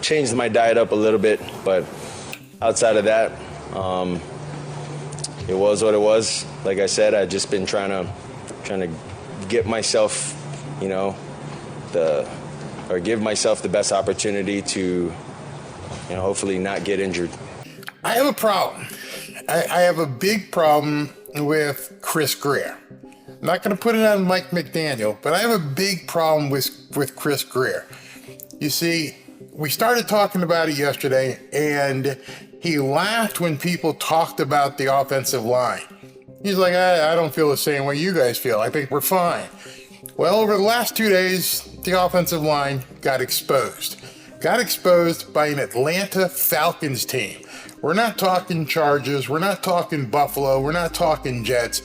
changed my diet up a little bit, but outside of that, it was what it was. Like I said, I've just been trying to get myself, give myself the best opportunity to, hopefully not get injured. I have a problem. I have a big problem with Chris Greer. I'm not going to put it on Mike McDaniel, but I have a big problem with Chris Greer. You see, we started talking about it yesterday, and he laughed when people talked about the offensive line. He's like, I don't feel the same way you guys feel. I think we're fine. Well, over the last 2 days, the offensive line got exposed. Got exposed by an Atlanta Falcons team. We're not talking Chargers. We're not talking Buffalo. We're not talking Jets.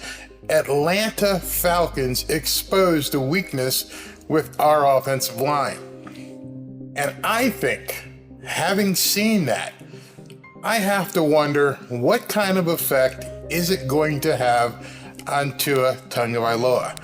Atlanta Falcons exposed a weakness with our offensive line. And I think, having seen that, I have to wonder what kind of effect is it going to have on Tua Tagovailoa.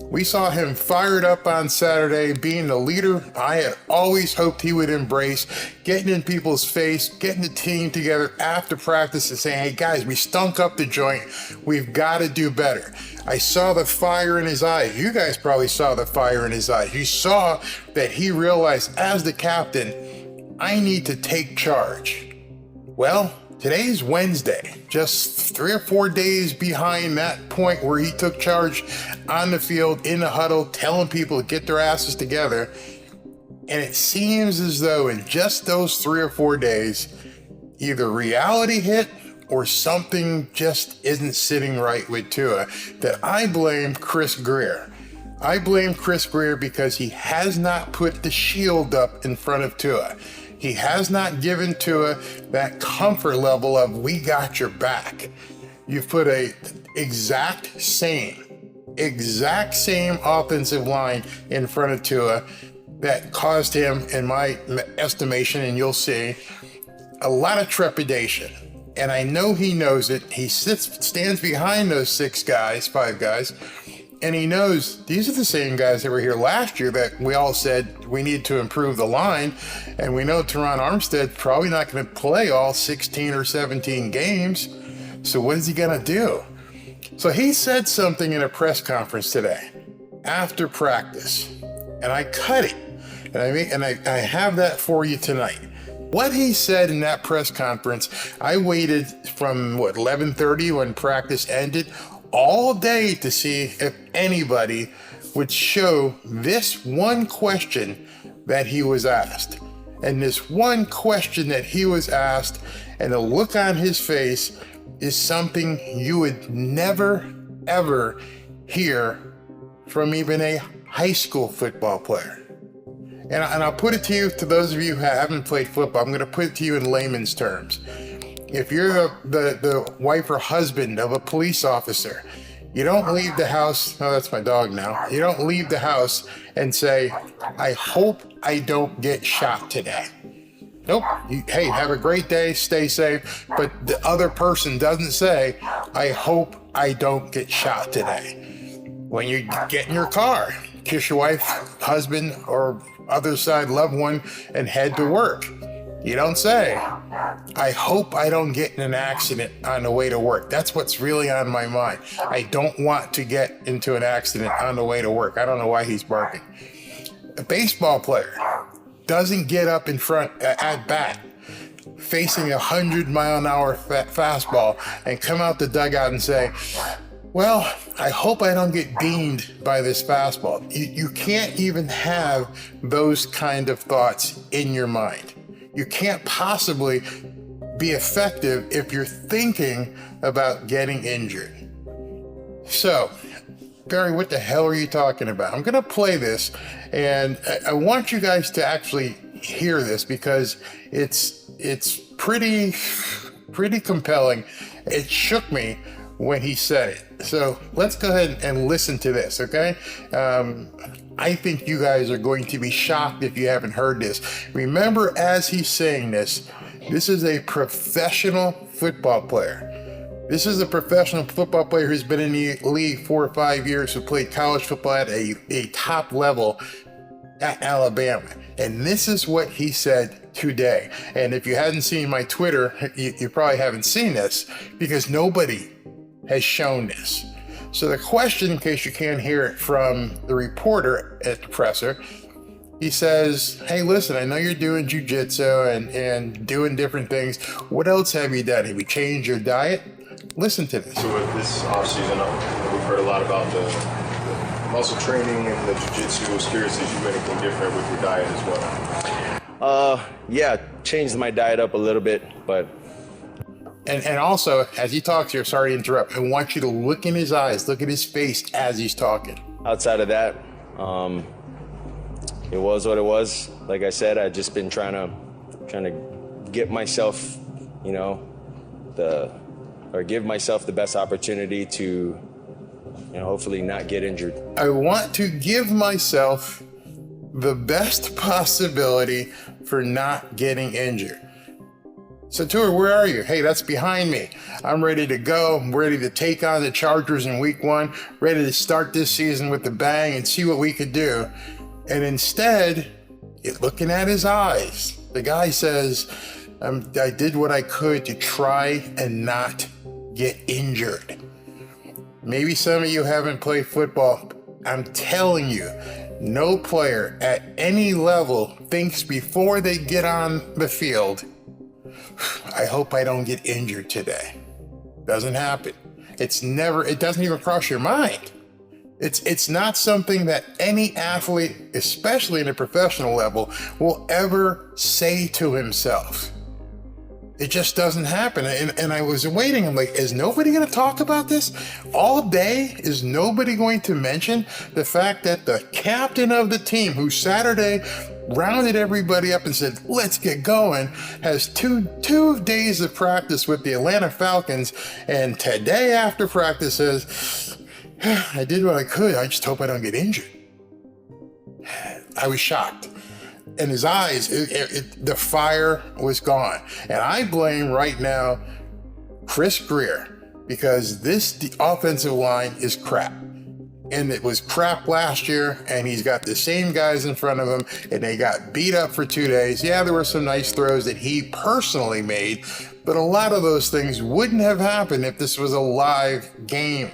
We saw him fired up on Saturday, being the leader I had always hoped he would embrace, getting in people's face, getting the team together after practice and saying, hey guys, we stunk up the joint. We've got to do better. I saw the fire in his eyes. You guys probably saw the fire in his eyes. You saw that he realized as the captain, I need to take charge. Well, today's Wednesday, just 3 or 4 days behind that point where he took charge on the field, in the huddle, telling people to get their asses together. And it seems as though in just those 3 or 4 days, either reality hit or something just isn't sitting right with Tua, that I blame Chris Greer. I blame Chris Greer because he has not put the shield up in front of Tua. He has not given Tua that comfort level of, we got your back. You've put a exact same offensive line in front of Tua that caused him, in my estimation, and you'll see, a lot of trepidation. And I know he knows it. He stands behind those 5 guys, and he knows these are the same guys that were here last year that we all said we need to improve the line. And we know Teron Armstead's probably not going to play all 16 or 17 games. So what is he going to do? So he said something in a press conference today after practice, and I cut it. And I have that for you tonight. What he said in that press conference, I waited from 11:30 when practice ended all day to see if anybody would show this one question that he was asked. And this one question that he was asked, and the look on his face, is something you would never, ever hear from even a high school football player. And I'll put it to you, to those of you who haven't played football, I'm going to put it to you in layman's terms. If you're the wife or husband of a police officer, you don't leave the house, oh, that's my dog now. You don't leave the house and say, I hope I don't get shot today. Nope. Hey, have a great day, stay safe. But the other person doesn't say, I hope I don't get shot today. When you get in your car, kiss your wife, husband, or other side loved one and head to work. You don't say, I hope I don't get in an accident on the way to work. That's what's really on my mind. I don't want to get into an accident on the way to work. I don't know why he's barking. A baseball player doesn't get up in front at bat facing 100-mile-an-hour fastball and come out the dugout and say, well, I hope I don't get beamed by this fastball. You can't even have those kind of thoughts in your mind. You can't possibly be effective if you're thinking about getting injured. So, Barry, what the hell are you talking about? I'm going to play this, and I want you guys to actually hear this because it's pretty compelling. It shook me when he said it. So let's go ahead and listen to this, okay? I think you guys are going to be shocked if you haven't heard this. Remember, as he's saying this is a professional football player. This is a professional football player who's been in the league 4 or 5 years, who played college football at a top level at Alabama. And this is what he said today. And if you hadn't seen my Twitter, you probably haven't seen this because nobody has shown this. So the question, in case you can't hear it from the reporter at the presser, he says, hey, listen, I know you're doing jujitsu and doing different things. What else have you done? Have you changed your diet? Listen to this. So with this offseason, we've heard a lot about the muscle training and the jiu-jitsu. I was curious if you do anything different with your diet as well. Yeah, changed my diet up a little bit, but... And also, as he talks here, sorry to interrupt, I want you to look in his eyes, look at his face as he's talking. Outside of that, it was what it was. Like I said, I've just been trying to get myself, give myself the best opportunity to, hopefully not get injured. I want to give myself the best possibility for not getting injured. So Tua, where are you? Hey, that's behind me. I'm ready to go. I'm ready to take on the Chargers in week 1, ready to start this season with a bang and see what we could do. And instead, looking at his eyes, the guy says, I did what I could to try and not get injured. Maybe some of you haven't played football. I'm telling you, no player at any level thinks before they get on the field, I hope I don't get injured today. Doesn't happen. It doesn't even cross your mind. It's not something that any athlete, especially in a professional level, will ever say to himself. It just doesn't happen. And I was waiting. I'm like, is nobody going to talk about this all day? Is nobody going to mention the fact that the captain of the team, who Saturday rounded everybody up and said, let's get going, has two days of practice with the Atlanta Falcons, and today after practice says, I did what I could. I just hope I don't get injured. I was shocked. In his eyes, the fire was gone. And I blame right now Chris Greer, because the offensive line is crap. And it was crap last year, and he's got the same guys in front of him, and they got beat up for 2 days. Yeah, there were some nice throws that he personally made, but a lot of those things wouldn't have happened if this was a live game.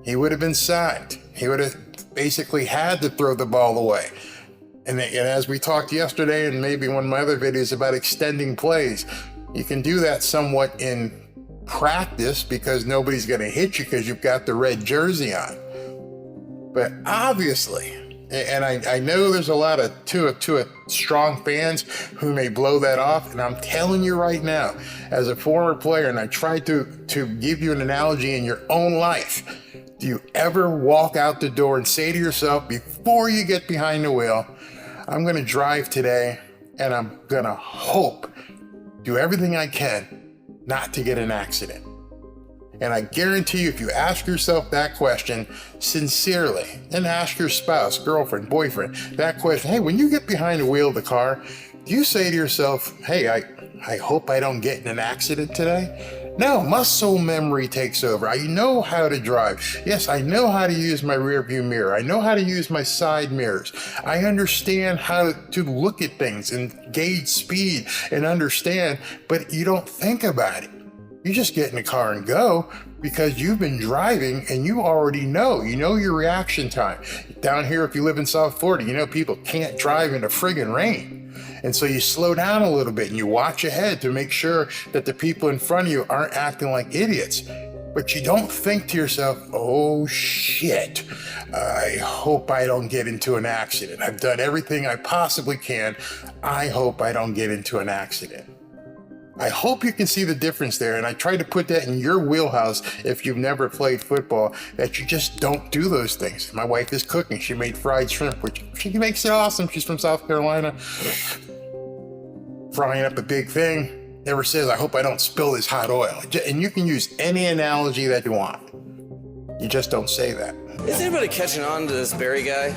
He would have been sacked. He would have basically had to throw the ball away. And as we talked yesterday, and maybe one of my other videos about extending plays, you can do that somewhat in practice because nobody's going to hit you because you've got the red jersey on. But obviously, and I know there's a lot of Tua strong fans who may blow that off, and I'm telling you right now, as a former player, and I tried to give you an analogy in your own life, do you ever walk out the door and say to yourself, before you get behind the wheel, I'm going to drive today, and I'm going to do everything I can not to get an accident? And I guarantee you, if you ask yourself that question sincerely, and ask your spouse, girlfriend, boyfriend, that question, hey, when you get behind the wheel of the car, do you say to yourself, hey, I hope I don't get in an accident today? No, muscle memory takes over. I know how to drive. Yes, I know how to use my rear view mirror. I know how to use my side mirrors. I understand how to look at things and gauge speed and understand, but you don't think about it. You just get in the car and go because you've been driving and you already know. You know your reaction time. Down here, if you live in South Florida, people can't drive in the friggin' rain. And so you slow down a little bit and you watch ahead to make sure that the people in front of you aren't acting like idiots. But you don't think to yourself, oh shit, I hope I don't get into an accident. I've done everything I possibly can. I hope I don't get into an accident. I hope you can see the difference there, and I try to put that in your wheelhouse if you've never played football, that you just don't do those things. My wife is cooking. She made fried shrimp, which she makes it awesome. She's from South Carolina. Frying up a big thing. Never says, I hope I don't spill this hot oil. And you can use any analogy that you want. You just don't say that. Is anybody catching on to this Barry guy?